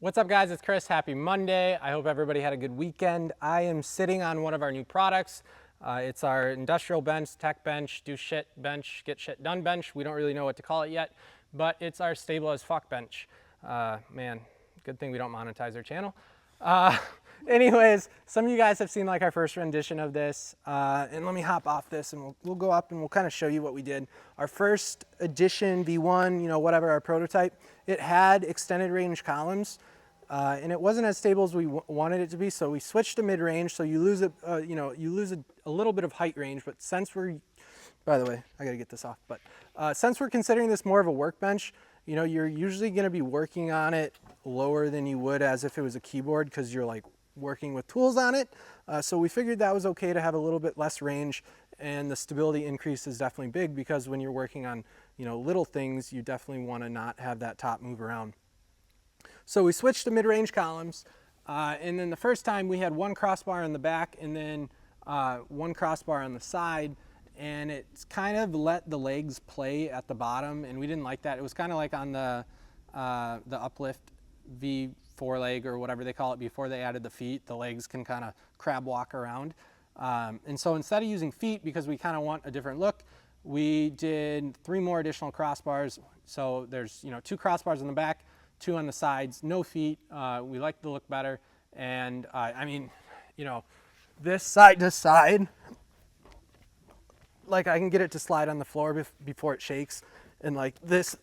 What's up, guys? It's Chris. Happy Monday. I hope everybody had a good weekend. I am sitting on one of our new products. It's our industrial bench, tech bench, do shit bench, get shit done bench. We don't really know what to call it yet, but it's our stable as fuck bench. Man, good thing we don't monetize our channel. Uh, Anyways, some of you guys have seen like our first rendition of this, and let me hop off this and we'll go up and we'll kind of show you what we did. Our first edition V1, whatever, our prototype, it had extended range columns, and it wasn't as stable as we wanted it to be, so we switched to mid-range, so you lose a little bit of height range, but since by the way, I gotta get this off, but since we're considering this more of a workbench, you're usually gonna be working on it lower than you would as if it was a keyboard, because you're like working with tools on it. So we figured that was okay to have a little bit less range, and the stability increase is definitely big, because when you're working on little things, you definitely want to not have that top move around. So we switched to mid-range columns, and then the first time we had one crossbar in the back and then one crossbar on the side, and it's kind of let the legs play at the bottom, and we didn't like that. It was kind of like on the uplift V4 leg or whatever they call it before they added the feet. The legs can kind of crab walk around, and so instead of using feet, because we kind of want a different look, we did 3 more additional crossbars. So there's 2 crossbars in the back, 2 on the sides, no feet. We like the look better, and I mean, this side to side, like I can get it to slide on the floor before it shakes, and like this,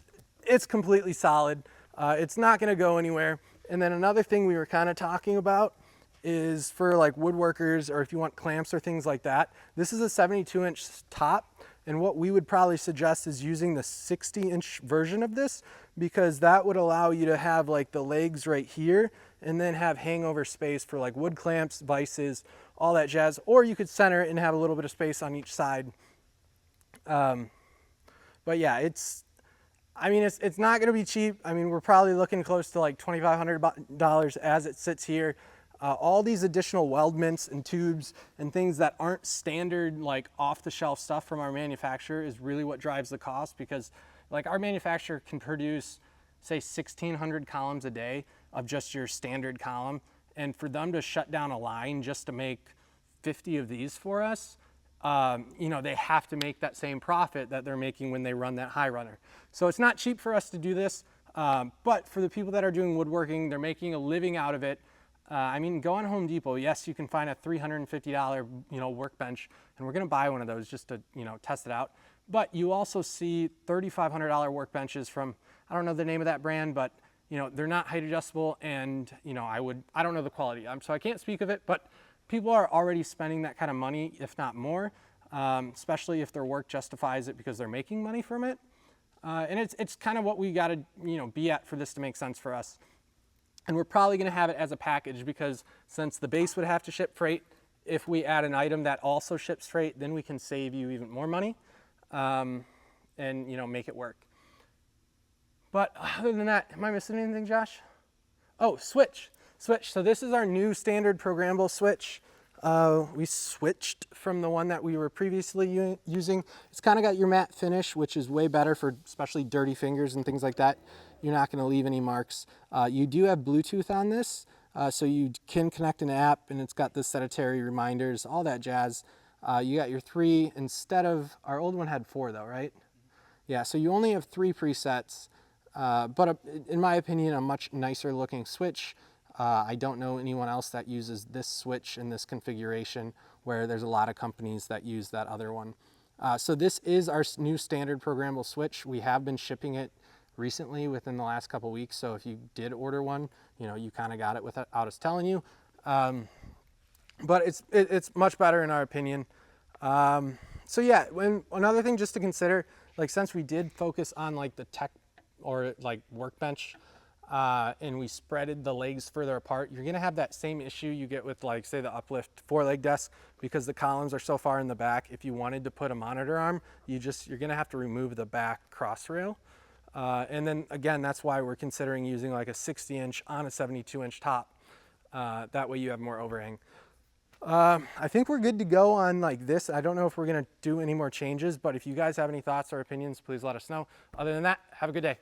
it's completely solid. It's not going to go anywhere. And then another thing we were kind of talking about is for like woodworkers, or if you want clamps or things like that, this is a 72-inch top, and what we would probably suggest is using the 60-inch version of this, because that would allow you to have like the legs right here and then have hangover space for like wood clamps, vices, all that jazz. Or you could center it and have a little bit of space on each side. But yeah, it's not going to be cheap. I mean, we're probably looking close to like $2,500 as it sits here. All these additional weldments and tubes and things that aren't standard, like off-the-shelf stuff from our manufacturer, is really what drives the cost, because like our manufacturer can produce, say, 1,600 columns a day of just your standard column. And for them to shut down a line just to make 50 of these for us, they have to make that same profit that they're making when they run that high runner. So it's not cheap for us to do this, but for the people that are doing woodworking, they're making a living out of it. I mean, go on Home Depot. Yes, you can find a $350, workbench, and we're going to buy one of those just to, test it out. But you also see $3,500 workbenches from, I don't know the name of that brand, but they're not height adjustable, and I don't know the quality, so I can't speak of it, but people are already spending that kind of money, if not more, especially if their work justifies it because they're making money from it. And it's kind of what we got to be at for this to make sense for us. And we're probably going to have it as a package, because since the base would have to ship freight, if we add an item that also ships freight, then we can save you even more money, and make it work. But other than that, am I missing anything, Josh? Oh, switch. So this is our new standard programmable switch. We switched from the one that we were previously using. It's kind of got your matte finish, which is way better for especially dirty fingers and things like that. You're not going to leave any marks. You do have Bluetooth on this, so you can connect an app, and it's got the sedentary reminders, all that jazz. You got your 3 instead of, our old one had 4 though, right? Yeah, so you only have 3 presets, but in my opinion, a much nicer looking switch. I don't know anyone else that uses this switch in this configuration, where there's a lot of companies that use that other one. So this is our new standard programmable switch. We have been shipping it recently within the last couple weeks, so if you did order one, you kind of got it without us telling you. But it's much better in our opinion. So yeah, another thing just to consider, like since we did focus on like the tech or like workbench, and we spreaded the legs further apart, you're gonna have that same issue you get with like say the uplift 4-leg desk, because the columns are so far in the back. If you wanted to put a monitor arm, you're gonna have to remove the back cross rail. And then again, that's why we're considering using like a 60-inch on a 72-inch top. That way you have more overhang. I think we're good to go on like this. I don't know if we're gonna do any more changes, but if you guys have any thoughts or opinions, please let us know. Other than that, have a good day.